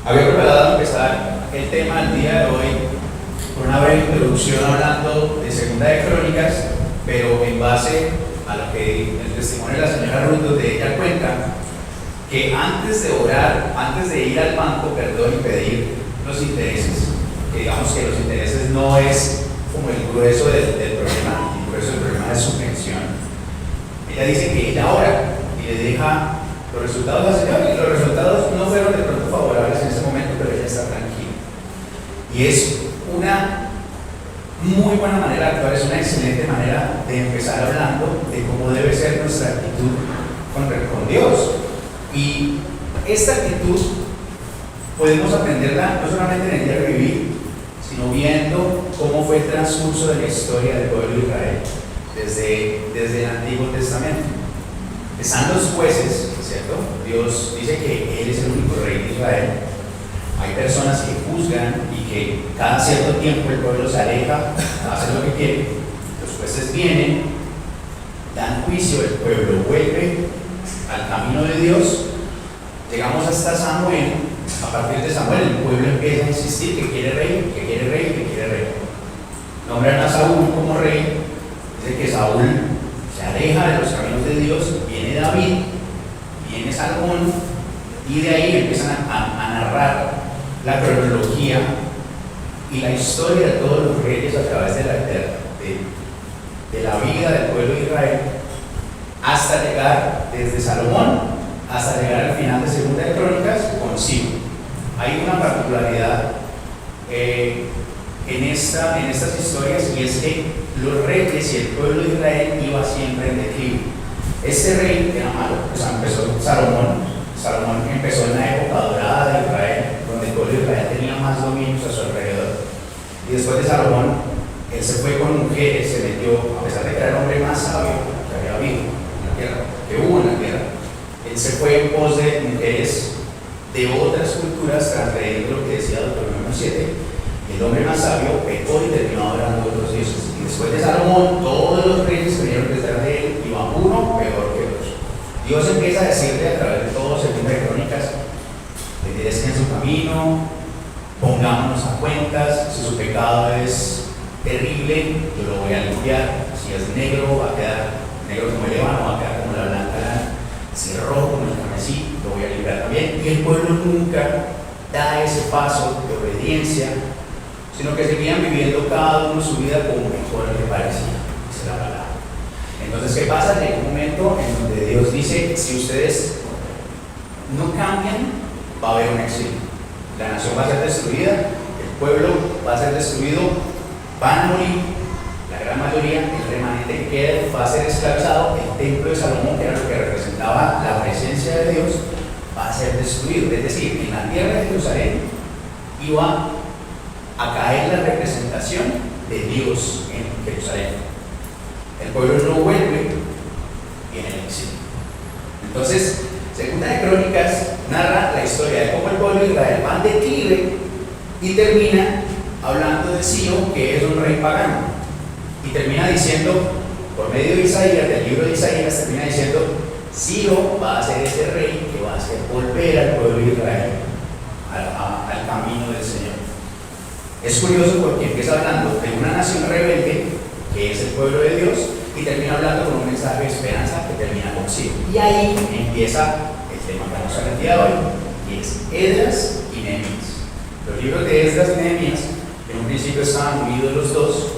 Había preparado empezar el tema del día de hoy con una breve introducción hablando de Segunda de Crónicas, pero en base a lo que el testimonio de la señora Ruth, donde ella cuenta que antes de orar, antes de ir al banco, y pedir los intereses, que digamos que los intereses no es como el grueso del problema, el grueso del problema es su pensión. Ella dice que ella ora y le deja los resultados al Señor, y los resultados no fueron de pronto favorables en ese momento, pero ella está tranquila. Y es una muy buena manera de actuar, es una excelente manera de empezar hablando de cómo debe ser nuestra actitud con Dios. Y esta actitud podemos aprenderla no solamente en el día de vivir, sino viendo cómo fue el transcurso de la historia del pueblo de Israel desde el Antiguo Testamento. Están los jueces, ¿cierto? Dios dice que Él es el único rey de Israel. Hay personas que juzgan y que cada cierto tiempo el pueblo se aleja, hace lo que quiere. Los jueces vienen, dan juicio, el pueblo vuelve al camino de Dios. Llegamos hasta Samuel. A partir de Samuel el pueblo empieza a insistir que quiere rey, que quiere rey, que quiere rey. Nombran a Saúl como rey. Dice que Saúl se aleja de los caminos de Dios. Viene David, viene Salomón, y de ahí empiezan a narrar la cronología y la historia de todos los reyes a través de la vida del pueblo de Israel, hasta llegar desde Salomón hasta llegar al final de Segunda de Crónicas con Ciro. Hay una particularidad en estas historias, y es que los reyes y el pueblo de Israel iba siempre en declive. Este rey era malo, empezó Salomón empezó en la época dorada de Israel, donde el pueblo de Israel tenía más dominios a su alrededor. Y después de Salomón, él se fue con mujeres, se metió, a pesar de que era el hombre más sabio que había habido en la tierra, que hubo en la tierra, él se fue en pos de mujeres de otras culturas, transgrediendo lo que decía Deuteronomio 7. El hombre más sabio pecó y terminó adorando a otros dioses. Y después de Salomón, todos los reyes que vinieron detrás de él iban uno peor que otro. Dios empieza a decirle a través de todo Segunda de Crónicas: enderezcan su camino, pongámonos a cuentas. Si su pecado es terrible, yo lo voy a limpiar. Si es negro, va a quedar negro como el ébano, va a quedar como la blanca lana. Si es rojo como el carmesí, lo voy a limpiar también. Y el pueblo nunca da ese paso de obediencia, sino que seguían viviendo cada uno su vida como mejor le parecía. Esa es la palabra. Entonces, ¿qué pasa? Llega un momento en donde Dios dice: si ustedes no cambian, va a haber un exilio. La nación va a ser destruida, el pueblo va a ser destruido, van a morir, la gran mayoría, el remanente que quede va a ser esclavizado. El templo de Salomón, que era lo que representaba la presencia de Dios, va a ser destruido. Es decir, en la tierra de Jerusalén iba a caer la representación de Dios en Jerusalén. El pueblo no vuelve y en el exilio. Entonces, Segunda de Crónicas narra la historia de cómo el pueblo de Israel va en declive y termina hablando de Ciro, que es un rey pagano. Y termina diciendo, por medio de Isaías, del libro de Isaías, termina diciendo: Ciro va a ser ese rey que va a hacer volver al pueblo de Israel al camino del Señor. Es curioso porque empieza hablando de una nación rebelde, que es el pueblo de Dios, y termina hablando con un mensaje de esperanza que termina con Ciro. Y ahí empieza el tema que vamos a ver el día de hoy, que es Esdras y Nehemías. Los libros de Esdras y Nehemías, en un principio estaban unidos los dos,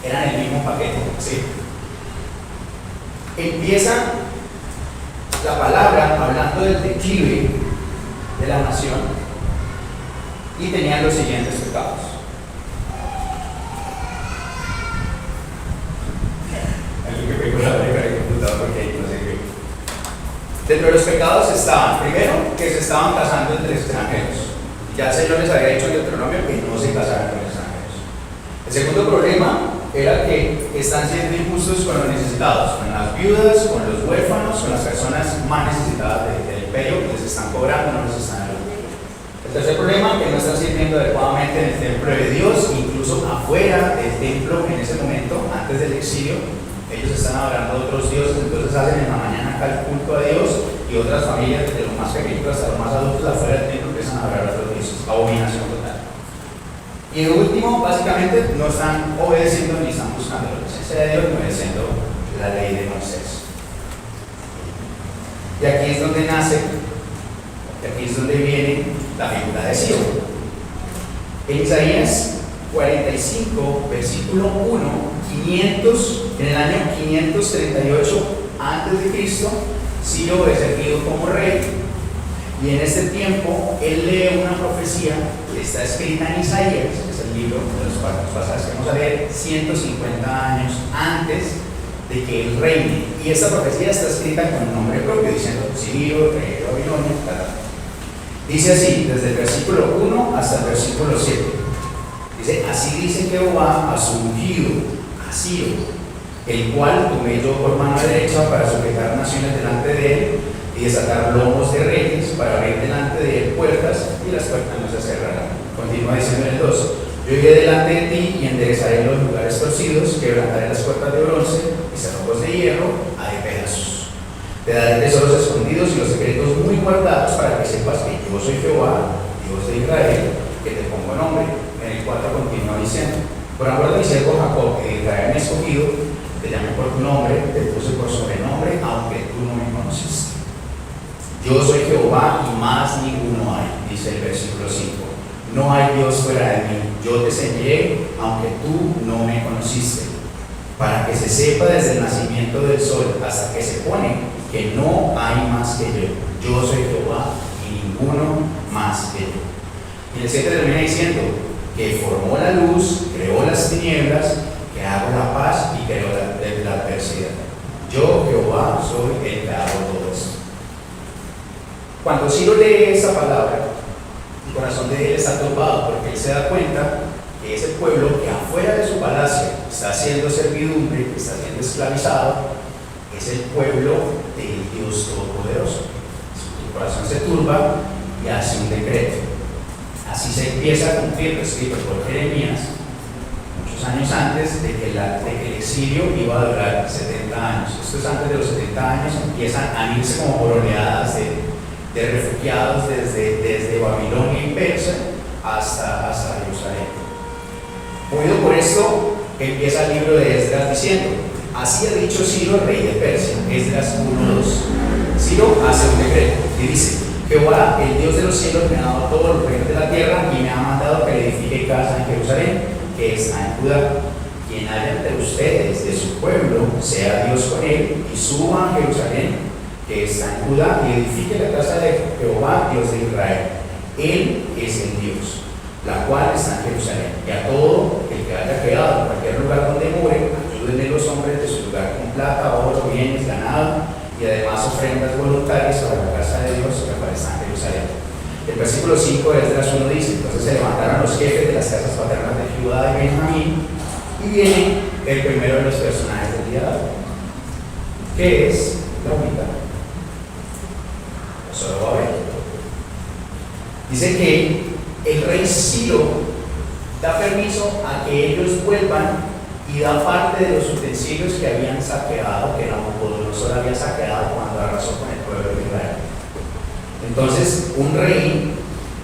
eran el mismo paquete, ¿sí? Empieza la palabra hablando del declive de la nación, y tenían los siguientes pecados. Dentro de los pecados estaban, primero, que se estaban casando entre extranjeros. Ya el Señor les había dicho en Deuteronomio que no se casaran con extranjeros. El segundo problema era que están siendo injustos con los necesitados, con las viudas, con los huérfanos, con las personas más necesitadas del imperio, que les están cobrando, no les están dando. El tercer problema, que no están sirviendo adecuadamente en el templo de Dios, incluso afuera del templo en ese momento, antes del exilio. Ellos están adorando a otros dioses, entonces hacen en la mañana acá el culto a Dios, y otras familias, desde lo más pequeñito hasta lo más adultos, afuera del templo empiezan a a adorar a otros dioses, abominación total. Y de último, básicamente, no están obedeciendo ni están buscando la presencia de Dios, ni obedeciendo la ley de Moisés. Y aquí es donde nace, y aquí es donde viene la figura de Ciro. En Isaías 45, versículo 1, en el año 538 a.C., Ciro es elegido como rey. Y en este tiempo, él lee una profecía que está escrita en Isaías, que es el libro de los pasajes que vamos a leer, 150 años antes de que él reine. Y esta profecía está escrita con un nombre propio, diciendo Ciro, rey de Babilonia, etc. Dice así, desde el versículo 1 hasta el versículo 7. Dice, así dice Jehová a su ungido, a Ciro, el cual tomé yo por mano derecha para sujetar naciones delante de él y desatar lomos de reyes para abrir delante de él puertas, y las puertas no se cerrarán. Continúa diciendo en el 2: yo iré delante de ti y enderezaré los lugares torcidos, quebrantaré las puertas de bronce y cerrojos de hierro haré pedazos. Te daré tesoros escondidos y los secretos muy guardados para que sepas que yo soy Jehová, Dios de Israel, que te pongo nombre. En el 4 continúa diciendo: por amor de mi siervo Jacob, que de Israel me he escogido, te llamé por tu nombre, te puse por sobrenombre, aunque tú no me conociste. Yo soy Jehová y más ninguno hay, dice el versículo 5. No hay Dios fuera de mí. Yo te señalé, aunque tú no me conociste, para que se sepa desde el nacimiento del sol hasta que se pone que no hay más que yo. Yo soy Jehová y ninguno más que yo. Y el 7 termina diciendo que formó la luz, creó las tinieblas, que hago la paz y creó la adversidad. Yo, Jehová, soy el que hago todo esto. Cuando Ciro lee esa palabra, el corazón de él está turbado, porque él se da cuenta que ese pueblo que afuera de su palacio está haciendo servidumbre, que está siendo esclavizado, es el pueblo del Dios Todopoderoso. Su corazón se turba y hace un decreto. Así se empieza a cumplir lo escrito por Jeremías muchos años antes de que el exilio iba a durar 70 años. Esto es antes de los 70 años, empiezan a irse como por oleadas de refugiados desde Babilonia y Persia hasta Jerusalén. Movido por esto, empieza el libro de Esdras diciendo: así ha dicho Ciro, rey de Persia. Esdras 1:2. Ciro hace un decreto y dice: Jehová, el Dios de los cielos, me ha dado todos los reinos de la tierra y me ha mandado que le edifique casa en Jerusalén, que está en Judá. Quien haya entre ustedes de su pueblo, sea Dios con él, y suba a Jerusalén, que está en Judá, y edifique la casa de Jehová, Dios de Israel. Él es el Dios, la cual está en Jerusalén. Y a todo el que haya quedado en cualquier lugar donde more, ayúdenle los hombres de su lugar con plata, oro, bienes, ganado, y además ofrendas voluntarias para la casa de Dios, la cual está en Jerusalén. El versículo 5 de Esdras 1 dice: entonces se levantaron los jefes de las casas paternas de Judá y Benjamín, y viene el primero de los personajes del día de hoy, que es la unidad. Dice que el rey Ciro da permiso a que ellos vuelvan y da parte de los utensilios que habían saqueado, que Nabucodonosor había saqueado cuando arrasó con el pueblo de Israel. Entonces, un rey,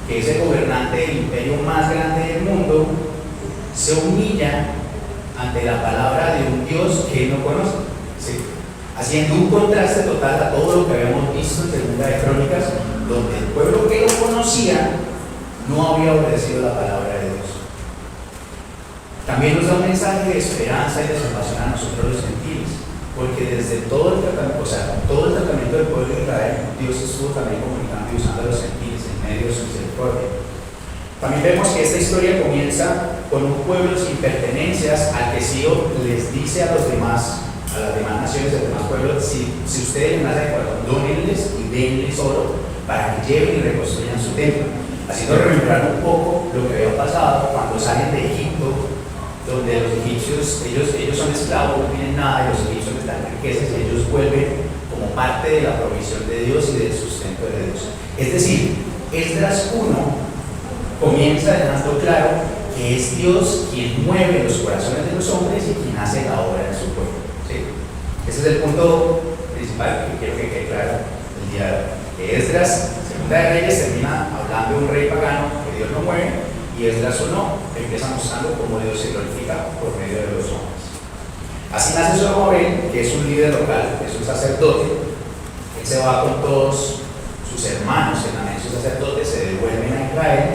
que es el gobernante del imperio más grande del mundo, se humilla ante la palabra de un Dios que él no conoce, ¿sí? Haciendo un contraste total a todo lo que habíamos visto en Segunda de Crónicas, donde el pueblo que lo conocía no había obedecido la palabra de Dios. También nos da un mensaje de esperanza y de salvación a nosotros los gentiles, porque desde todo el tratamiento del pueblo de Israel, Dios estuvo también comunicando y usando a los gentiles en medio de su misericordia. También vemos que esta historia comienza con un pueblo sin pertenencias al que Ciro les dice a las demás naciones, a los demás pueblos: si ustedes les nacen de corazón, dónenles y denles oro para que lleven y reconstruyan su templo, haciendo remembrar un poco lo que había pasado cuando salen de Egipto, donde los egipcios, ellos son esclavos, no tienen nada, y los egipcios les dan riquezas y ellos vuelven como parte de la provisión de Dios y del sustento de Dios. Es decir, Esdras 1 comienza dejando claro que es Dios quien mueve los corazones de los hombres y quien hace la obra en su pueblo, ¿sí? Ese es el punto principal que quiero que quede claro el día de hoy. Que Esdras se Segunda de Reyes termina hablando de un rey pagano que Dios no mueve, y Esdras 1 empieza mostrando cómo Dios se glorifica por medio de los hombres. Así nace Zorobabel, que es un líder local, es un sacerdote. Él se va con todos sus hermanos, en sus sacerdotes, se devuelven a Israel.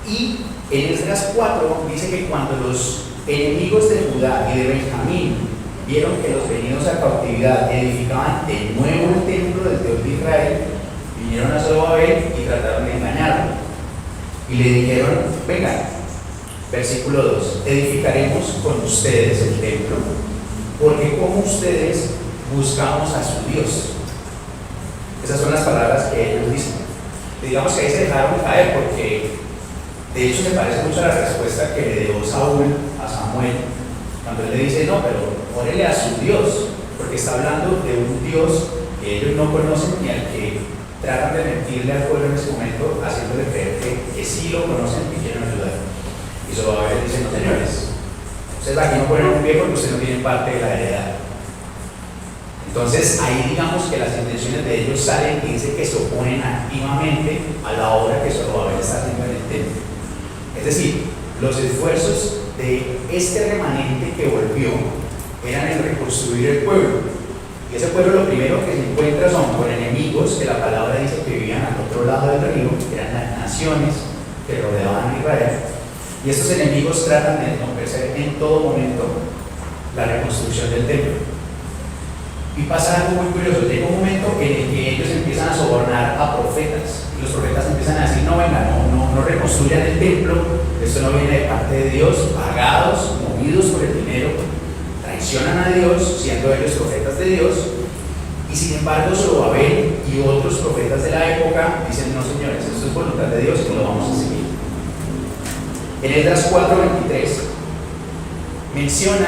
Y en Esdras 4 dice que cuando los enemigos de Judá y de Benjamín vieron que los venidos a cautividad edificaban de nuevo el templo del Dios de Israel, vinieron a Zorobabel y trataron de engañarlo. Y le dijeron: vengan, versículo 2, edificaremos con ustedes el templo, porque como ustedes buscamos a su Dios. Esas son las palabras que ellos dicen. Y digamos que ahí se dejaron caer, porque de hecho me parece mucho la respuesta que le dio Saúl a Samuel, cuando él le dice: no, pero órele a su Dios, porque está hablando de un Dios que ellos no conocen y al que tratan de mentirle al pueblo en ese momento, haciéndole creer que sí lo conocen y quieren ayudar. Y Zorobabel dice: no, señores, ustedes aquí no ponen un pie porque ustedes no tienen parte de la heredad. Entonces ahí digamos que las intenciones de ellos salen y dice que se oponen activamente a la obra que Zorobabel está haciendo en el templo. Es decir, los esfuerzos de este remanente que volvió eran en reconstruir el pueblo. Y ese pueblo lo primero que se encuentra son con enemigos que la palabra dice que vivían al otro lado del río, que eran las naciones que rodeaban a Israel. Y estos enemigos tratan de entorpecer en todo momento la reconstrucción del templo. Y pasa algo muy curioso: llega un momento en el que ellos empiezan a sobornar a profetas, y los profetas empiezan a decir: no, venga, no reconstruyan el templo, esto no viene de parte de Dios, pagados, movidos por el dinero, traicionan a Dios, siendo ellos profetas de Dios. Y sin embargo Zorobabel y otros profetas de la época dicen: no, señores, esto es voluntad de Dios y lo vamos a seguir. En Esdras 4:23 menciona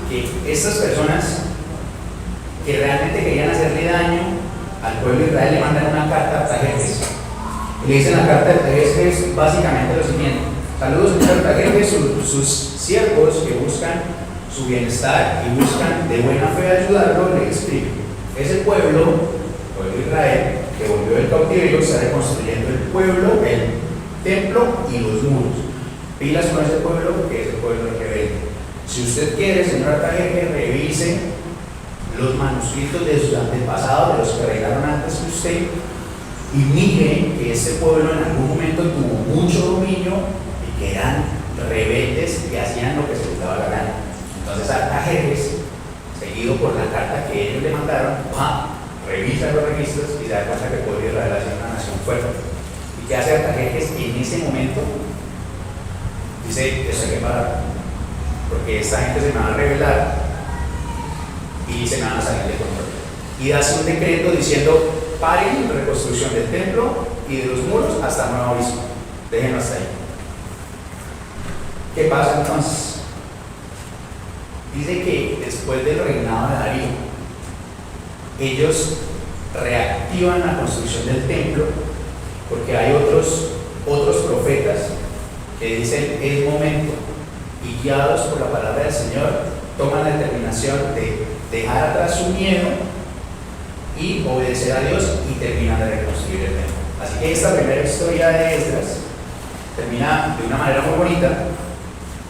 que estas personas que realmente querían hacerle daño al pueblo de Israel le mandan una carta a Artajerjes. Y le dicen la carta de Artajerjes básicamente lo siguiente: saludos, señor Artajerjes, sus siervos que buscan su bienestar y buscan de buena fe ayudarlo, le escriben: ese pueblo de Israel que volvió del cautiverio está reconstruyendo el pueblo, el templo y los muros. Pilas con ese pueblo, que es el pueblo rebelde. Si usted quiere, señor Artajerjes, revise los manuscritos de sus antepasados, de los que reinaron antes que usted, y mire que ese pueblo en algún momento tuvo mucho dominio y que eran rebeldes y hacían lo que se les daba la gana. Entonces Artajerjes, seguido por la carta que ellos le mandaron, revisa los registros y se da cuenta que el pueblo de Israel es una nación fuerte. ¿Y qué hace Artajerjes en ese momento? Dice: eso hay que parar, porque esta gente se me va a rebelar y se me van a salir de control. Y hace un decreto diciendo: paren la reconstrucción del templo y de los muros hasta nuevo aviso, déjenlo hasta ahí. ¿Qué pasa entonces? Dice que después del reinado de Darío, ellos reactivan la construcción del templo, porque hay otros profetas que dicen: es momento, y guiados por la palabra del Señor toman la determinación de dejar atrás su miedo y obedecer a Dios, y terminan de reconstruir el templo. Así que esta primera historia de Esdras termina de una manera muy bonita,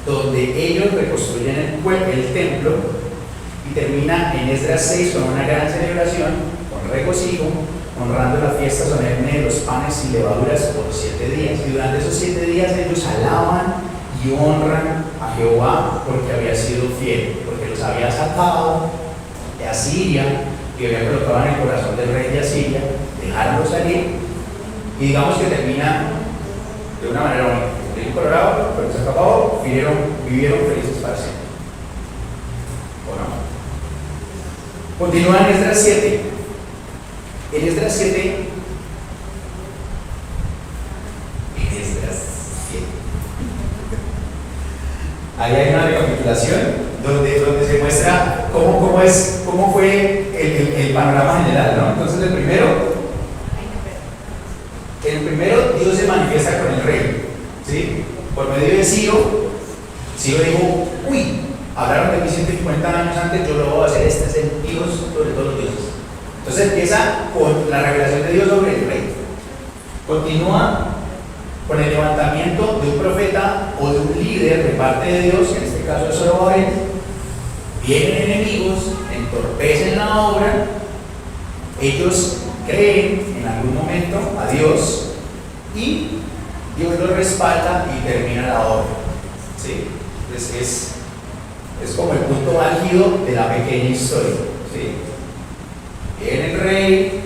donde ellos reconstruyen el templo, y termina en Esdras 6 con una gran celebración, con regocijo, honrando la fiesta solemne de los panes y levaduras por 7 días. Y durante esos 7 días ellos alaban y honran a Jehová, porque había sido fiel, porque los había sacado de Asiria y había colocado en el corazón del rey de Asiria, dejarlo salir. Y digamos que termina de una manera bonita. El Colorado, pero se acabó, vivieron felices para siempre. ¿O no? Continúa en Esdras 7. En Esdras 7, ahí hay una recapitulación donde se muestra cómo fue el panorama general, ¿no? Entonces el primero Dios se manifiesta con el rey, ¿sí? Por medio de Ciro dijo: uy, hablaron de mí 150 años antes, yo lo voy a hacer, este es el Dios sobre todos los dioses. Entonces empieza con la revelación de Dios sobre el rey. Continúa con el levantamiento de un profeta o de un líder de parte de Dios, en este caso es Zorobabel. Vienen enemigos, entorpecen la obra, ellos creen en algún momento a Dios y Dios los respalda y termina la obra. ¿Sí? Entonces es como el punto álgido de la pequeña historia. ¿Sí? Viene el rey,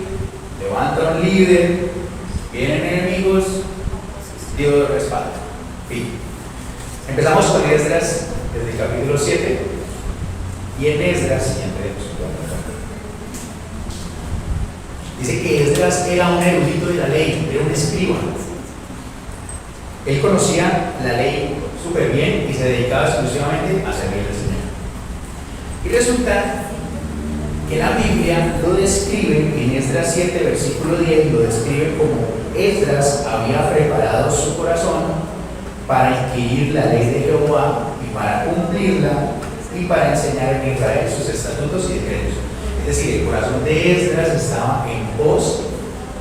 levanta un líder, vienen enemigos, Dios los respalda. Fin. Empezamos con Esdras desde el capítulo 7 y en Esdras, dice que Esdras era un erudito de la ley, era un escriba. Él conocía la ley súper bien y se dedicaba exclusivamente a servir al Señor. Y resulta que la Biblia lo describe en Esdras 7, versículo 10, lo describe como Esdras había preparado su corazón para adquirir la ley de Jehová y para cumplirla y para enseñar en Israel sus estatutos y decretos. Es decir, el corazón de Esdras estaba en pos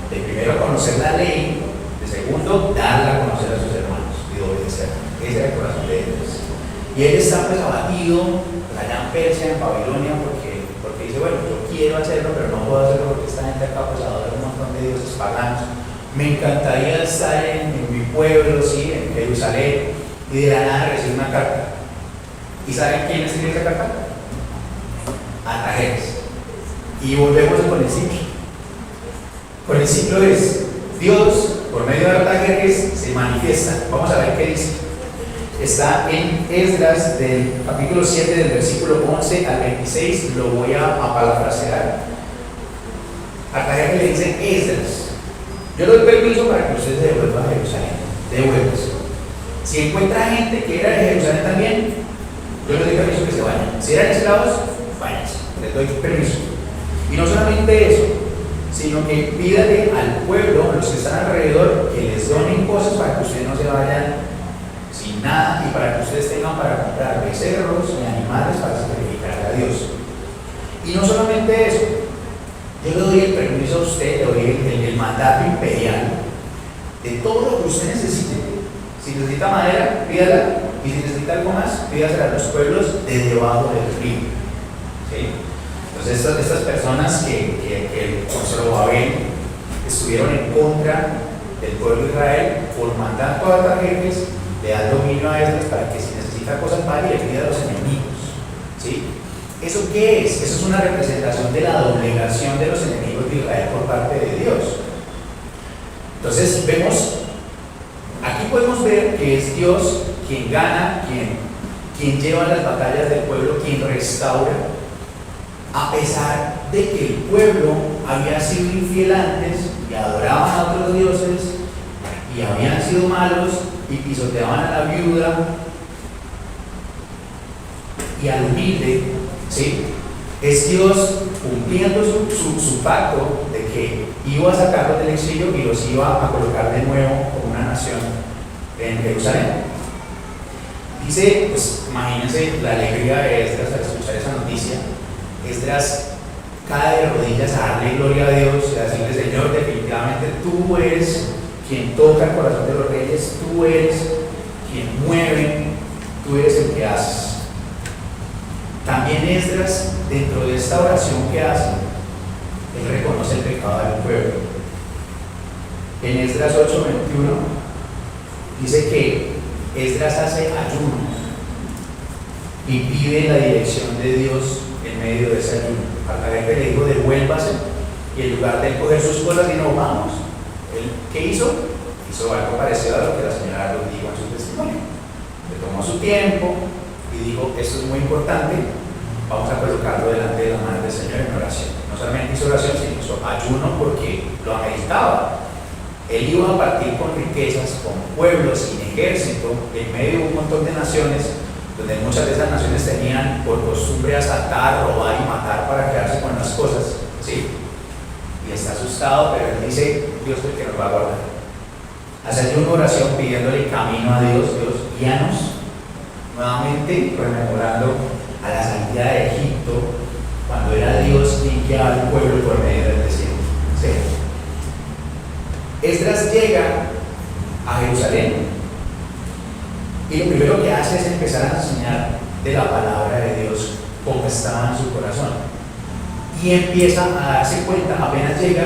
de primero conocer la ley, de segundo darla a conocer a sus hermanos y de obedecerla. Ese era el corazón de Esdras. Y él está pues abatido allá en Persia, en Babilonia, porque dice, bueno, yo quiero hacerlo, pero no puedo hacerlo porque esta gente acá pues adora un montón de dioses paganos. Me encantaría estar en mi pueblo, ¿sí? En Jerusalén, y de la nada recibir una carta. ¿Y saben quién escribe esa carta? Artajerjes. Y volvemos con el ciclo. Con el ciclo es Dios, por medio de Artajerjes, se manifiesta. Vamos a ver qué dice. Está en Esdras del capítulo 7, del versículo 11 al 26. Lo voy a parafrasear. Artajerjes le dice Esdras: yo le doy permiso para que ustedes se devuelvan a Jerusalén. Devuélvanse. Si encuentra gente que era de Jerusalén también, yo les doy permiso que se vayan. Si eran esclavos, váyanse. Les doy permiso. Y no solamente eso, sino que pídale al pueblo, a los que están alrededor, que les donen cosas para que ustedes no se vayan sin nada y para que ustedes tengan para comprar becerros y animales para sacrificar a Dios. Y no solamente eso, yo le doy el permiso a usted, le doy el mandato imperial de todo lo que usted necesite. Si necesita madera, pídala, y si necesita algo más, pídasela a los pueblos de debajo del río. ¿Sí? Entonces estas personas que con Zorobabel estuvieron en contra del pueblo de Israel, por mandato a Artajerjes, le dan dominio a Esdras para que si necesita cosas vaya y le pida a los enemigos. ¿Sí? ¿Eso qué es? Eso es una representación de la doblegación de los enemigos de Israel por parte de Dios. Entonces aquí podemos ver que es Dios quien gana, quien lleva las batallas del pueblo, quien restaura, a pesar de que el pueblo había sido infiel antes y adoraban a otros dioses y habían sido malos y pisoteaban a la viuda y al humilde. ¿Sí? Es Dios cumpliendo su pacto de que iba a sacarlos del exilio y los iba a colocar de nuevo como una nación en Jerusalén. Dice, pues imagínense la alegría de Esdras al escuchar esa noticia. Esdras cae de rodillas a darle gloria a Dios y a decirle: Señor, definitivamente tú eres quien toca el corazón de los reyes, tú eres quien mueve, tú eres el que haces. También Esdras, dentro de esta oración que hace, él reconoce el pecado del pueblo. En Esdras 8:21 dice que Esdras hace ayuno y pide la dirección de Dios en medio de ese ayuno. Artajerjes le dijo: devuélvase, y en lugar de coger sus cosas y no vamos, él, ¿qué hizo? Hizo algo parecido a lo que la señora lo dijo en su testimonio. Le tomó su tiempo y dijo: esto es muy importante, vamos a colocarlo delante de la mano del Señor en oración. No solamente hizo oración, sino hizo ayuno porque lo ameritaba. Él iba a partir con riquezas, con pueblos, sin ejército, en medio de un montón de naciones, donde muchas de esas naciones tenían por costumbre asaltar, robar y matar para quedarse con las cosas. ¿Sí? Y está asustado, pero él dice: Dios es el que nos va a guardar. Hace una oración pidiéndole camino a Dios: Dios, guíanos. Nuevamente rememorando a la salida de Egipto, cuando era Dios quien guiaba al pueblo por medio del desierto. ¿Sí? Esdras llega a Jerusalén y lo primero que hace es empezar a enseñar de la palabra de Dios como estaba en su corazón. Y empieza a darse cuenta, apenas llega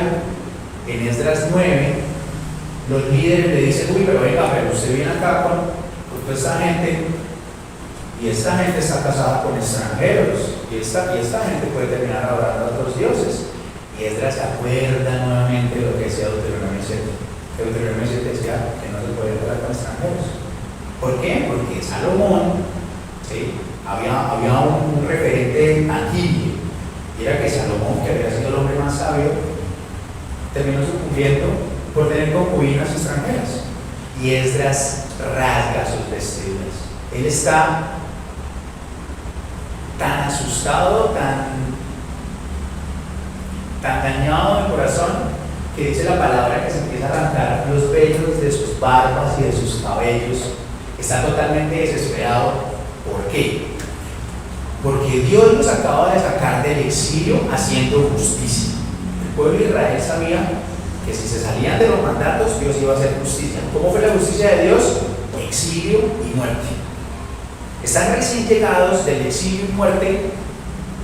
en Esdras 9, los líderes le dicen: uy, pero venga, pero usted viene acá con toda esta gente, y esta gente está casada con extranjeros, y esta gente puede terminar adorando a otros dioses. Y Esdras se acuerda nuevamente de lo que decía Deuteronomio 7. Deuteronomio 7 decía que no se puede adorar con extranjeros. ¿Por qué? Porque Salomón, ¿sí?, había un referente tangible, y era que Salomón, que había sido el hombre más sabio, terminó sucumbiendo por tener concubinas extranjeras. Y Esdras rasga sus vestiduras. Él está tan asustado, tan dañado de corazón, que dice la palabra que se empieza a arrancar los vellos de sus barbas y de sus cabellos. Está totalmente desesperado. ¿Por qué? Porque Dios los acaba de sacar del exilio haciendo justicia. El pueblo de Israel sabía que si se salían de los mandatos, Dios iba a hacer justicia. ¿Cómo fue la justicia de Dios? Exilio y muerte. Están recién llegados del exilio y muerte,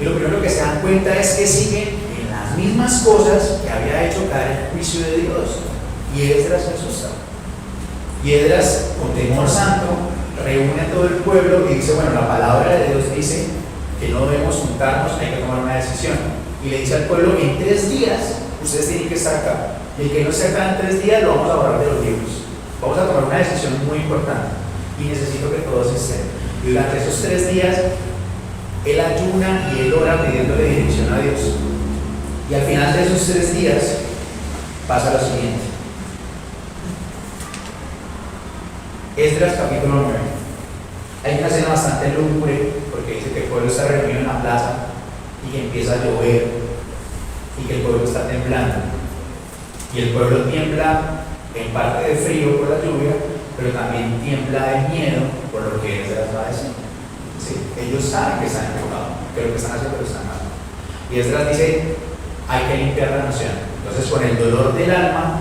y lo primero que se dan cuenta es que siguen en las mismas cosas que había hecho caer el juicio de Dios. Y Esdras se asusta. Y Esdras, con temor santo, reúne a todo el pueblo y dice: bueno, la palabra de Dios dice que no debemos juntarnos, hay que tomar una decisión. Y le dice al pueblo: en 3 días ustedes tienen que estar acá, y el que no esté acá en 3 días lo vamos a borrar de los libros. Vamos a tomar una decisión muy importante y necesito que todos estén. Y durante esos 3 días él ayuna y él ora pidiéndole dirección a Dios. Y al final de esos 3 días pasa lo siguiente. Esdras capítulo 9. Hay una escena bastante lúgubre, porque dice que el pueblo está reunido en la plaza y que empieza a llover y que el pueblo está temblando. Y el pueblo tiembla en parte de frío por la lluvia, pero también tiembla de miedo por lo que Esdras va a decir. ¿Sí? Ellos saben que están en pecado, que lo que están haciendo lo están mal. Y Esdras dice: hay que limpiar la nación. Entonces, con el dolor del alma,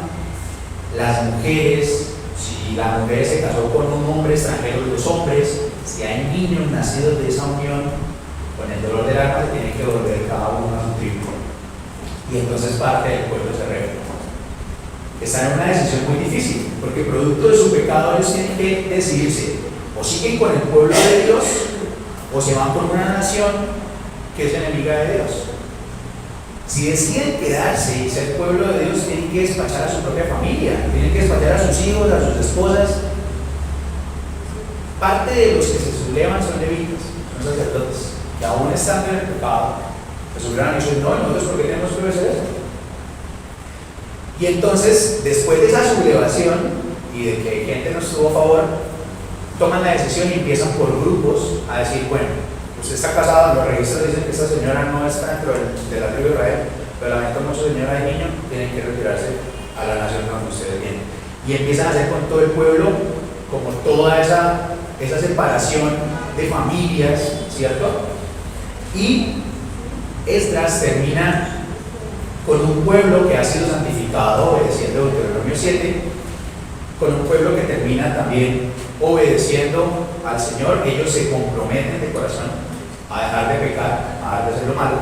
las mujeres, si la mujer se casó con un hombre extranjero, los hombres, si hay niños nacidos de esa unión, con el dolor del alma se tienen que volver cada uno a su tribu. Y entonces parte del pueblo se rebela. Están en una decisión muy difícil, porque producto de su pecado ellos tienen que decidirse: o siguen con el pueblo de Dios, o se van con una nación que es enemiga de Dios. Si deciden quedarse y ser pueblo de Dios, tienen que despachar a su propia familia, tienen que despachar a sus hijos, a sus esposas. Parte de los que se sublevan son levitas, son sacerdotes, que aún están en el pecado, pues hubieran dicho: no, nosotros, ¿por qué tenemos que obedecer eso? Y entonces, después de esa sublevación y de que gente no estuvo a favor, toman la decisión y empiezan por grupos a decir: bueno, usted está casado, los registros dicen que esta señora no está dentro de la tribu de Israel, pero lamento mucho, señora y niño, tienen que retirarse a la nación donde ustedes vienen. Y empiezan a hacer con todo el pueblo como toda esa separación de familias, ¿cierto? Y Esdras termina con un pueblo que ha sido santificado obedeciendo Deuteronomio 7, con un pueblo que termina también obedeciendo al Señor. Ellos se comprometen de corazón a dejar de pecar, a dejar de hacer lo malo.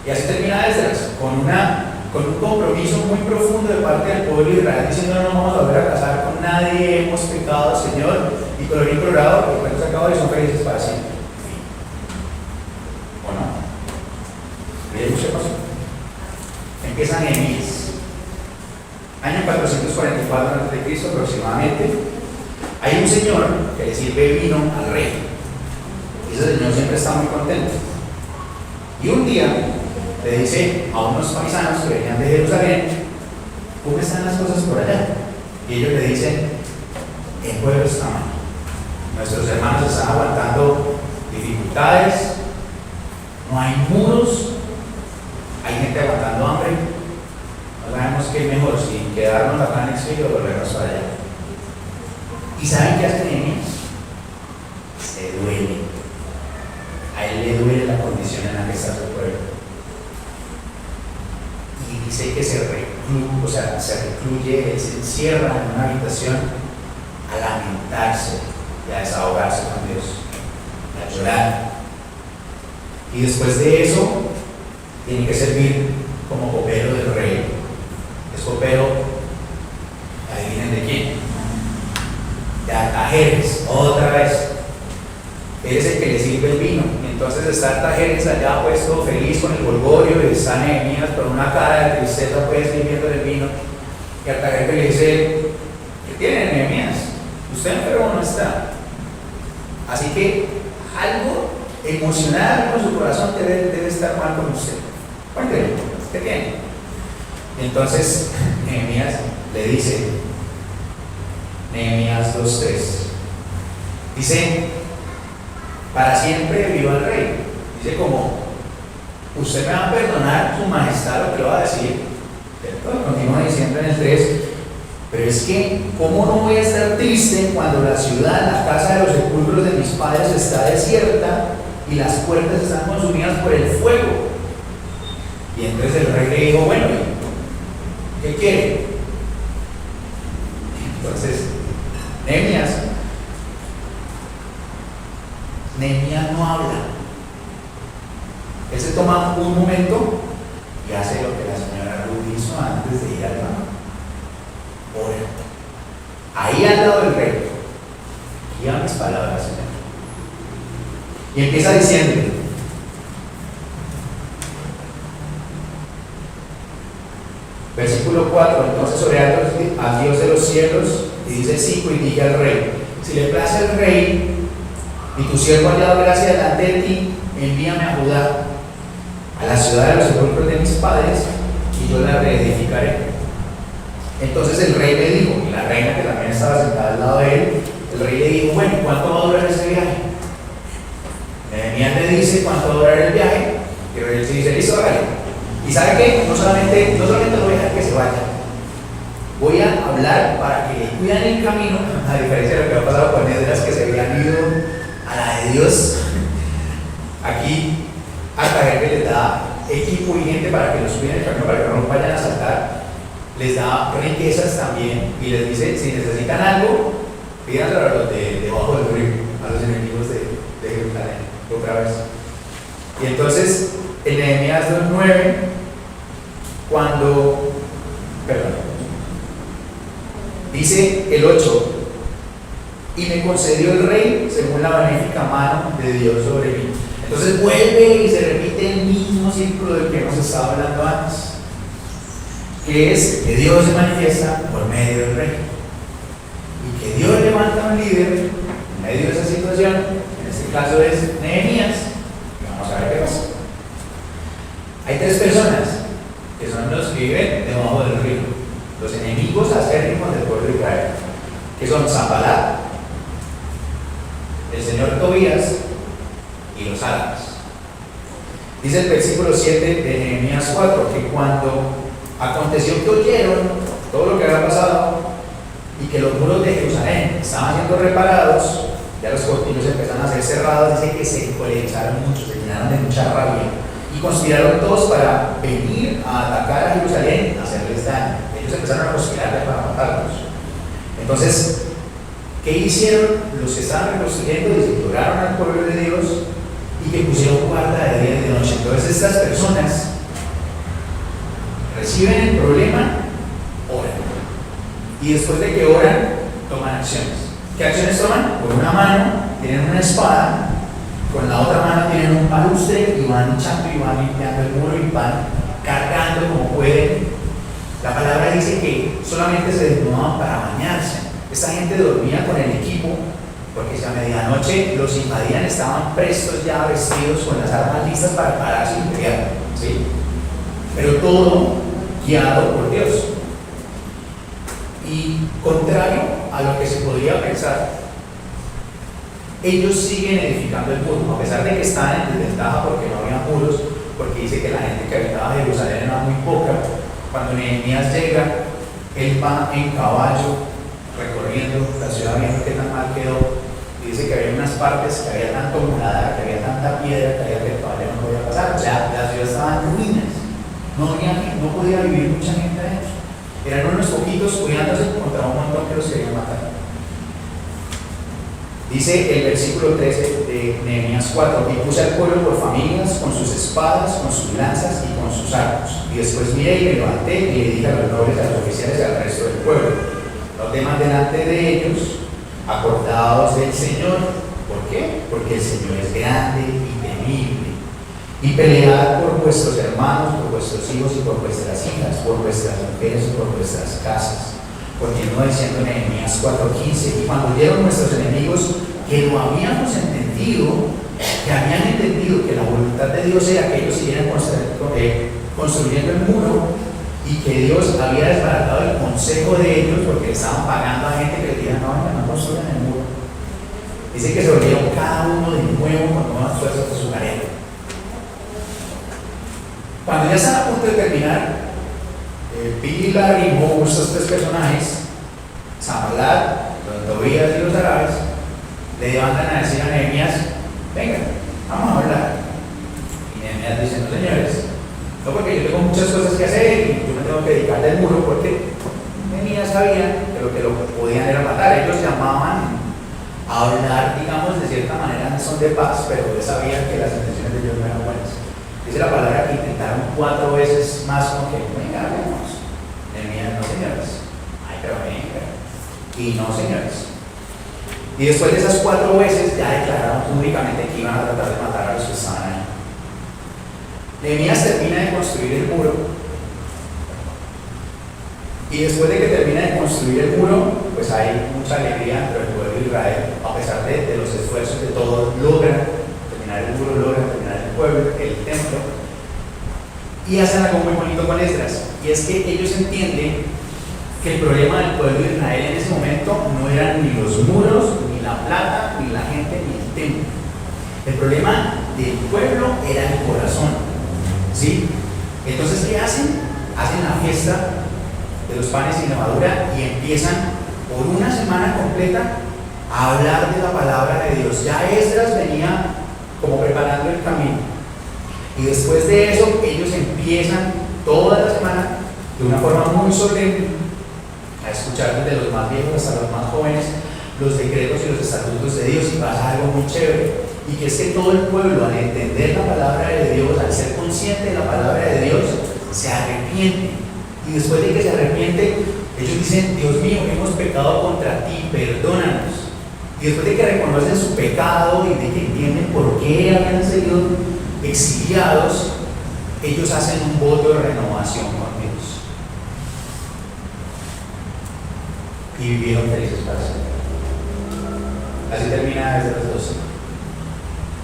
Y así termina Esdras, con un compromiso muy profundo de parte del pueblo de Israel, diciendo: no nos vamos a volver a casar con nadie, hemos pecado, Señor, y con el implorado, porque cuando se acaba y son felices para siempre. ¿O no? ¿Miren qué pasó? Empieza Nehemías, año 444 a.C. aproximadamente. Hay un señor que le sirve vino al rey, y ese señor siempre está muy contento. Y un día le dice a unos paisanos que venían de Jerusalén: ¿cómo están las cosas por allá? Y ellos le dicen: el pueblo está mal, nuestros hermanos están aguantando dificultades, no hay muros, hay gente aguantando hambre, no sabemos qué es mejor, si quedarnos acá en exilio o volvernos para allá. ¿Y saben qué hace Nehemías? Se duele. A él le duele la condición en la que está su pueblo. Y dice que se recluye, él se encierra en una habitación a lamentarse y a desahogarse con Dios, a llorar. Y después de eso, tiene que servir como copero del rey. Es copero, adivinen de quién, de Artajerjes, otra vez. Él es el que le sirve el vino. Y entonces está Artajerjes allá puesto feliz con el golgorio, y está Nehemías con una cara de tristeza pues sirviendo el vino. Y Artajerjes le dice: ¿qué tiene, Nehemías? Usted enfermo no está. Así que algo emocional con su corazón debe estar mal con usted. Cuénteme, ¿qué tiene? Y entonces Nehemías le dice, Nehemías 2:3, dice: para siempre viva el rey. Dice como: usted me va a perdonar, su majestad, lo que le va a decir. ¿Cierto? Continúa diciendo en el 3: pero es que, ¿cómo no voy a estar triste cuando la ciudad, la casa de los sepulcros de mis padres está desierta y las puertas están consumidas por el fuego? Y entonces el rey le dijo: bueno, ¿qué quiere? Entonces Nehemías no habla. Él se toma un momento y hace lo que la señora Ruth hizo antes de ir al banco. Ora. Ahí al lado del rey. Guía mis palabras, Señor. Y empieza diciendo: versículo 4: entonces oré a Dios de los cielos, y dice 5: y dije al rey: si le place al rey y tu siervo ha hallado gracia delante de ti, envíame a Judá, a la ciudad de los sepulcros de mis padres, y yo la reedificaré. Entonces el rey le dijo, y la reina que también estaba sentada al lado de él, el rey le dijo: bueno, ¿cuánto va a durar ese viaje? Nehemías le dice cuánto va a durar el viaje, y el rey se dice: listo, hágale. Y ¿sabe qué? No solamente lo voy a dejar que se vaya, voy a hablar para que le cuidan el camino, a diferencia de lo que ha pasado con Esdras, que se habían ido a la de Dios. Aquí Artajerjes les da equipo y gente para que los cuiden el camino, para que no vayan a saltar. Les da riquezas también y les dice: si necesitan algo, pídanlo a los de debajo del río, a los enemigos de Jerusalén, otra vez. Y entonces en Nehemías 2:9, dice el 8: y me concedió el rey según la benéfica mano de Dios sobre mí. Entonces vuelve y se repite el mismo círculo del que hemos estado hablando antes, que es que Dios se manifiesta por medio del rey, y que Dios levanta a un líder en medio de esa situación. En este caso es Nehemías, y vamos a ver qué pasa. Hay tres personas que son los que viven debajo del río, los enemigos acérrimos del pueblo de Israel, que son Sanballat, el señor Tobías y los árabes. Dice el versículo 7 de Nehemías 4 que cuando aconteció que oyeron todo lo que había pasado y que los muros de Jerusalén estaban siendo reparados, ya los cortinos empezaron a ser cerrados, dice que se encolecharon mucho, se llenaron de mucha rabia y conspiraron todos para venir a atacar a Jerusalén, a hacerles daño. Ellos empezaron a conspirarles para matarlos. Entonces, ¿qué hicieron los que estaban reconstruyendo? Designoraron al pueblo de Dios y que pusieron guarda de día y de noche. Entonces estas personas reciben el problema, oran, y después de que oran, toman acciones. ¿Qué acciones toman? Con una mano tienen una espada, con la otra mano tienen un balustre y van echando y van limpiando el muro y van cargando como pueden. La palabra dice que solamente se desnudaban para bañarse. Esta gente dormía con el equipo, porque si a medianoche los invadían, estaban prestos ya, vestidos con las armas listas para pararse y pelear, ¿sí? Pero todo guiado por Dios. Y contrario a lo que se podría pensar, ellos siguen edificando el muro, a pesar de que están en desventaja porque no había muros, porque dice que la gente que habitaba Jerusalén era muy poca. Cuando Nehemías llega, él va en caballo recorriendo la ciudad, viendo qué tan mal quedó, y dice que había unas partes que había tanto murada, que había tanta piedra, que había que el caballo no podía pasar. O sea, la ciudad estaba en ruinas, no podía vivir mucha gente adentro. Eran unos poquitos cuidándose contra un montón que los querían matar. Dice el versículo 13 de Nehemías 4: y puse al pueblo por familias, con sus espadas, con sus lanzas y con sus arcos. Y después miré y me levanté y le dije a los nobles, a los oficiales y al resto del pueblo: no teman delante de ellos, acordaos del Señor. ¿Por qué? Porque el Señor es grande y temible. Y pelead por vuestros hermanos, por vuestros hijos y por vuestras hijas, por vuestras mujeres y por vuestras casas. Continúa diciendo Nehemías 4:15: y cuando oyeron nuestros enemigos que lo habíamos entendido, que habían entendido que la voluntad de Dios era que ellos siguieran construyendo el muro, y que Dios había desbaratado el consejo de ellos porque estaban pagando a gente que les diga: no construyan el muro. Dice que se volvieron cada uno de nuevo con nuevas fuerzas de su tarea. Cuando ya están a punto de terminar, Pilar y Mo, estos tres personajes, Sanballat, los Tobías y los árabes, le levantan a decir a Nehemías: venga, vamos a hablar. Y Nehemías dice: no, señores, no, porque yo tengo muchas cosas que hacer y yo me tengo que dedicar del muro, porque Nehemías sabía que lo que lo podían era matar. Ellos llamaban a hablar, digamos, de cierta manera, son de paz, pero ellos sabían que las intenciones de ellos no eran buenas. Dice la palabra que intentaron 4 veces más, como que venga, hablemos. Nehemías: no, señores. Ay, pero venga. Y no, señores. Y después de esas 4 veces ya declararon públicamente que iban a tratar de matar a los que estaban ahí. Nehemías termina de construir el muro, y después de que termina de construir el muro, pues hay mucha alegría entre el pueblo de Israel, a pesar de los esfuerzos de todos. Logran terminar el muro, logran terminar el pueblo, el templo, y hacen algo muy bonito con Esdras, y es que ellos entienden que el problema del pueblo de Israel en ese momento no eran ni los muros, ni la plata, ni la gente, ni el templo. El problema del pueblo era el corazón. ¿Sí? Entonces, ¿qué hacen? Hacen la fiesta de los panes sin levadura y empiezan por una semana completa a hablar de la palabra de Dios. Ya Esdras venía como preparando el camino, y después de eso ellos empiezan toda la semana de una forma muy solemne a escuchar desde los más viejos hasta los más jóvenes los decretos y los estatutos de Dios. Y pasa algo muy chévere, y que es que todo el pueblo, al entender la palabra de Dios, al ser consciente de la palabra de Dios, se arrepiente. Y después de que se arrepiente, ellos dicen: Dios mío, hemos pecado contra ti, perdónanos. Y después de que reconocen su pecado y de que entienden por qué habían sido exiliados, ellos hacen un voto de renovación con Dios. Y vivieron felices para siempre. Así termina desde los 12.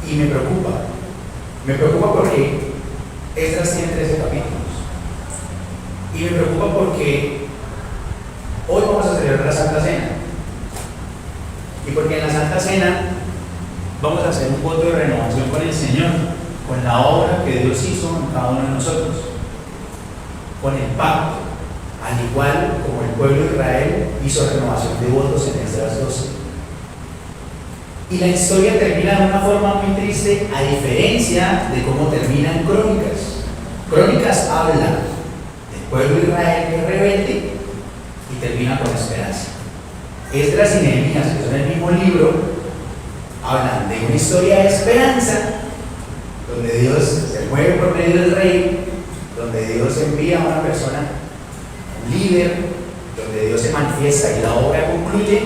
Y me preocupa porque Esdras tiene 13 capítulos. Y me preocupa porque hoy vamos a celebrar la Santa Cena. Y porque en la Santa Cena vamos a hacer un voto de renovación con el Señor, con la obra que Dios hizo en cada uno de nosotros, con el pacto, al igual como el pueblo de Israel hizo renovación de votos en Esdras 12. Y la historia termina de una forma muy triste, a diferencia de cómo termina en Crónicas. Crónicas habla del pueblo de Israel que es rebelde y termina con esperanza. Esdras y Nehemías, que son el mismo libro, hablan de una historia de esperanza, donde Dios se mueve por medio del rey, donde Dios envía a una persona, un líder, donde Dios se manifiesta y la obra concluye,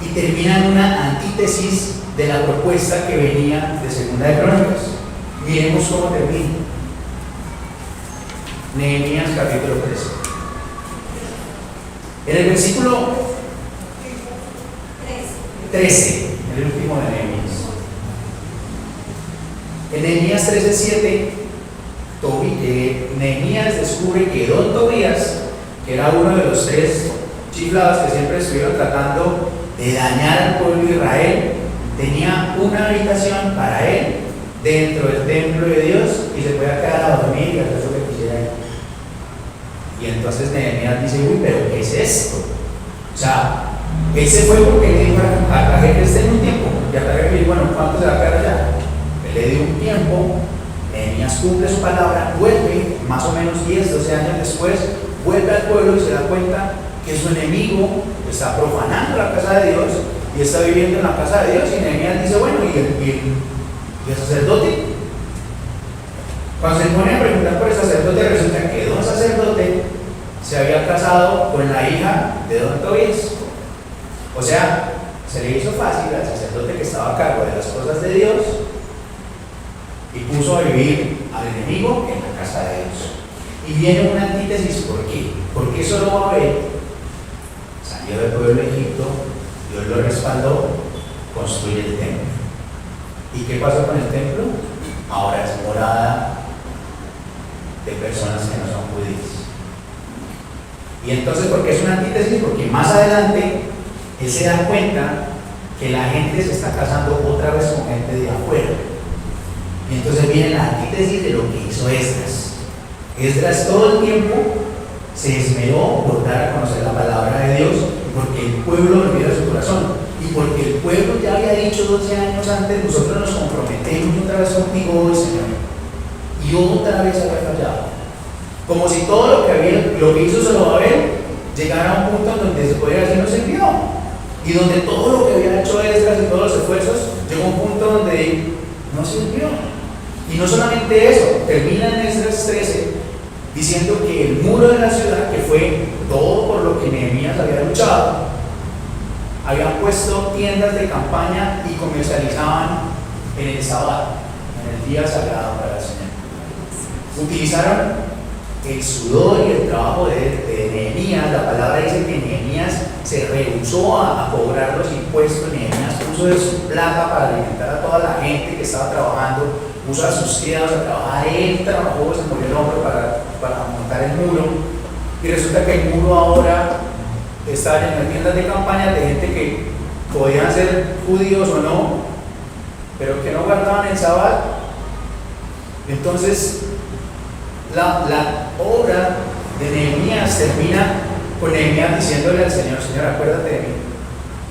y termina en una antítesis de la propuesta que venía de Segunda de Crónicas. Miremos cómo termina. Nehemías capítulo 13. En el versículo 13, el último de Nehemías. En Nehemías 13:7, Nehemías descubre que Don Tobías, que era uno de los 3 chiflados que siempre estuvieron tratando de dañar al pueblo de Israel, tenía una habitación para él dentro del templo de Dios y se podía quedar a dormir y hacer lo que quisiera él. Y entonces Nehemías dice: uy, pero ¿qué es esto? O sea, él se fue porque le dijo a que esté en un tiempo, y a que le dijo: bueno, ¿cuánto se va a quedar allá? Él le dio un tiempo, Nehemías cumple su palabra, vuelve, más o menos 10, 12 años después, vuelve al pueblo y se da cuenta que su enemigo está profanando la casa de Dios y está viviendo en la casa de Dios. Y Nehemías dice, bueno, ¿y el sacerdote? Cuando se pone a preguntar por el sacerdote, resulta que don sacerdote se había casado con la hija de don Tobías. O sea, se le hizo fácil al sacerdote que estaba a cargo de las cosas de Dios y puso a vivir al enemigo en la casa de Dios. Y viene una antítesis, ¿por qué? Porque Zorobabel salió del pueblo de Egipto, Dios lo respaldó, construye el templo. ¿Y qué pasó con el templo? Ahora es morada de personas que no son judías. Y entonces, ¿por qué es una antítesis? Porque más adelante él se da cuenta que la gente se está casando otra vez con gente de afuera. Y entonces viene la antítesis de lo que hizo Esdras. Esdras todo el tiempo se esmeró por dar a conocer la palabra de Dios, porque el pueblo lo mira su corazón. Y porque el pueblo ya había dicho 12 años antes, nosotros nos comprometemos otra vez contigo hoy, Señor. Y otra vez había fallado. Como si todo lo que hizo Zorobabel llegara a un punto en donde se podría decir no sirvió. Y donde todo lo que había hecho Esdras y todos los esfuerzos llegó a un punto donde no sirvió. Y no solamente eso, termina en Esdras 13 diciendo que el muro de la ciudad, que fue todo por lo que Nehemías había luchado, habían puesto tiendas de campaña y comercializaban en el sábado, en el día sagrado para el Señor. Utilizaron el sudor y el trabajo de Nehemías. La palabra dice que Nehemías se rehusó a cobrar los impuestos. Nehemías puso de su plata para alimentar a toda la gente que estaba trabajando, puso a sus criados a trabajar. Él trabajó, se murió el hombro para montar el muro. Y resulta que el muro ahora está lleno de tiendas de campaña de gente que podían ser judíos o no, pero que no guardaban el sábado. Entonces, la obra de Nehemías termina con Nehemías diciéndole al Señor: Señor, acuérdate de mí.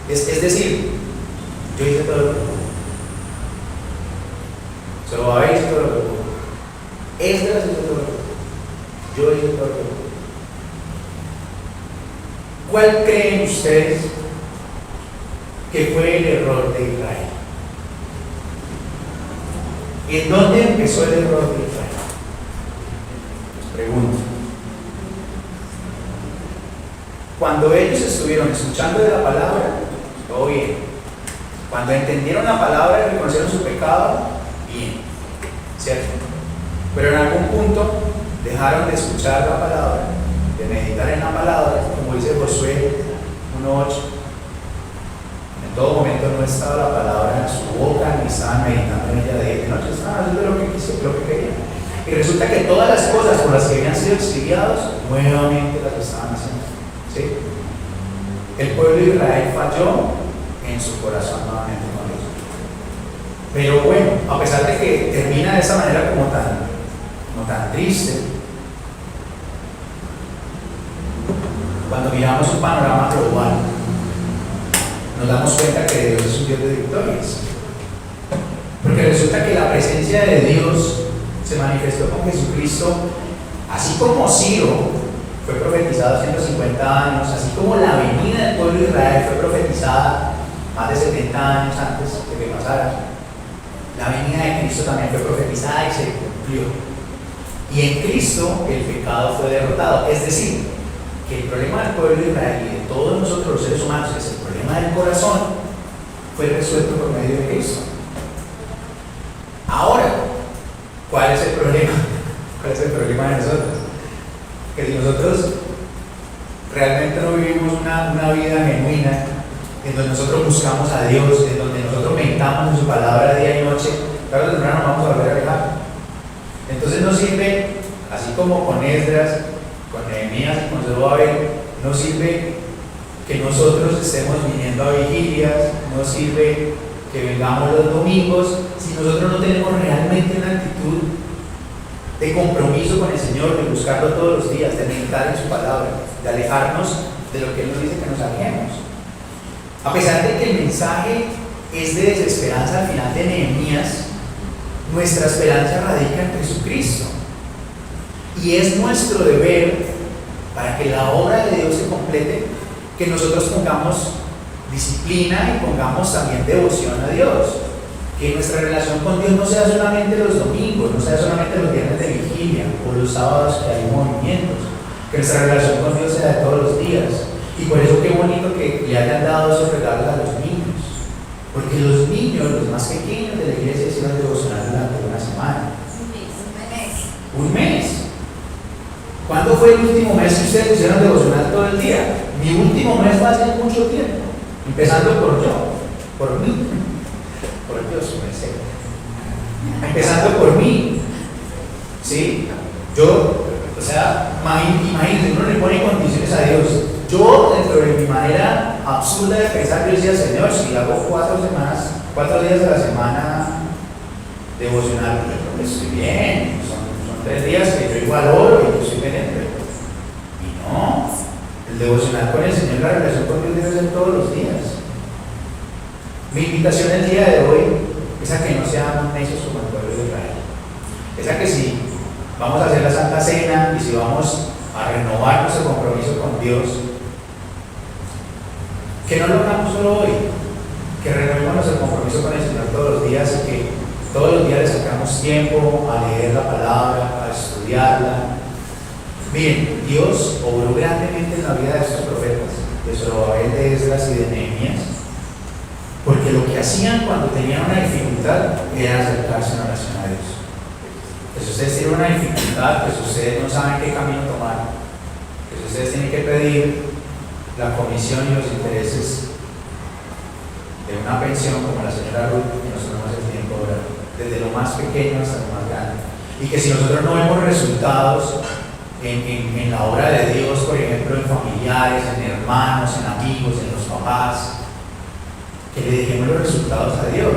Es decir, yo hice todo lo que pude. Zorobabel hizo todo lo que pudo. Esdras hizo todo lo que pudo. Yo hice todo lo que pude. ¿Cuál creen ustedes que fue el error de Israel? ¿En dónde empezó el error de Israel? Pregunto. Cuando ellos estuvieron escuchando de la palabra, todo bien. Cuando entendieron la palabra y reconocieron su pecado, bien, ¿cierto? Pero en algún punto dejaron de escuchar la palabra, de meditar en la palabra, como dice Josué 1:8. En todo momento no estaba la palabra en su boca, ni estaban meditando en ella de día y de noche, estaban haciendo lo que querían. Y resulta que todas las cosas por las que habían sido exiliados, nuevamente las estaban haciendo. ¿Sí? El pueblo de Israel falló en su corazón nuevamente con Dios. Pero bueno, a pesar de que termina de esa manera como tan triste, cuando miramos un panorama global, nos damos cuenta que Dios es un Dios de victorias. Porque resulta que la presencia de Dios se manifestó con Jesucristo, así como Ciro fue profetizado 150 años, así como la venida del pueblo de Israel fue profetizada más de 70 años antes de que pasara. La venida de Cristo también fue profetizada y se cumplió. Y en Cristo el pecado fue derrotado. Es decir, que el problema del pueblo de Israel y de todos nosotros los seres humanos, que es el problema del corazón, fue resuelto por medio de Cristo. Ahora, ¿cuál es el problema? ¿Cuál es el problema de nosotros? Que si nosotros realmente no vivimos una vida genuina, en donde nosotros buscamos a Dios, en donde nosotros meditamos en su palabra día y noche, tarde o temprano nos vamos a volver a alejar. Entonces no sirve, así como con Esdras, con Nehemías y con Zorobabel, no sirve que nosotros estemos viniendo a vigilias, no sirve que vengamos los domingos, si nosotros no tenemos realmente una actitud de compromiso con el Señor, de buscarlo todos los días, de meditar en su palabra, de alejarnos de lo que Él nos dice que nos alejemos. A pesar de que el mensaje es de desesperanza al final de Nehemías, nuestra esperanza radica en Jesucristo. Y es nuestro deber, para que la obra de Dios se complete, que nosotros pongamos disciplina y pongamos también devoción a Dios. Que nuestra relación con Dios no sea solamente los domingos, no sea solamente los viernes de vigilia o los sábados que hay movimientos. Que nuestra relación con Dios sea de todos los días. Y por eso qué bonito que le hayan dado esos regalos a los niños. Porque los niños, los más pequeños de la iglesia, hicieron devocional durante una semana. Un mes. ¿Cuándo fue el último mes que ustedes hicieron devocional todo el día? Mi último mes fue hace mucho tiempo. Empezando por yo, por mí. Por Dios, me sé. Empezando por mí. ¿Sí? Yo, o sea, imagínense, uno le pone condiciones a Dios. Yo, dentro de mi manera absurda de pensar, yo decía, Señor, si hago 4 días a la semana devocional, yo creo que estoy bien. Son 3 días que yo igual oro y yo soy pendiente. Y no, el devocional con el Señor, la relación con Dios debe ser todos los días. Mi invitación el día de hoy es a que no seamos necios como el pueblo de Israel. Es a que si vamos a hacer la Santa Cena y si vamos a renovar nuestro compromiso con Dios, que no lo hagamos solo hoy, que renovemos nuestro compromiso con el Señor todos los días y que todos los días le sacamos tiempo a leer la palabra, a estudiarla. Miren, Dios obró grandemente en la vida de estos profetas, de Zorobabel, de Esdras y de Nehemías, porque lo que hacían cuando tenían una dificultad era acercarse en oración a Dios. Que si ustedes tienen una dificultad, que si ustedes no saben qué camino tomar, que si ustedes tienen que pedir la comisión y los intereses de una pensión como la señora Ruth, que nosotros no hacemos tiempo de orar, desde lo más pequeño hasta lo más grande, y que si nosotros no vemos resultados en la obra de Dios, por ejemplo en familiares, en hermanos, en amigos, en los papás, que le dejemos los resultados a Dios,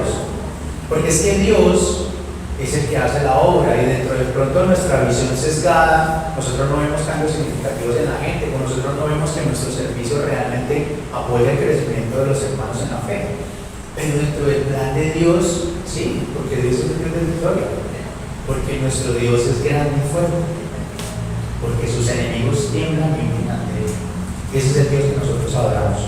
porque es que Dios es el que hace la obra, y dentro de pronto de nuestra visión sesgada, nosotros no vemos cambios significativos en la gente, o nosotros no vemos que nuestro servicio realmente apoya el crecimiento de los hermanos en la fe. Pero dentro del plan de Dios, sí, porque Dios es el Dios de victoria, porque nuestro Dios es grande y fuerte, porque sus enemigos tiemblan y ante él. Ese es el Dios que nosotros adoramos.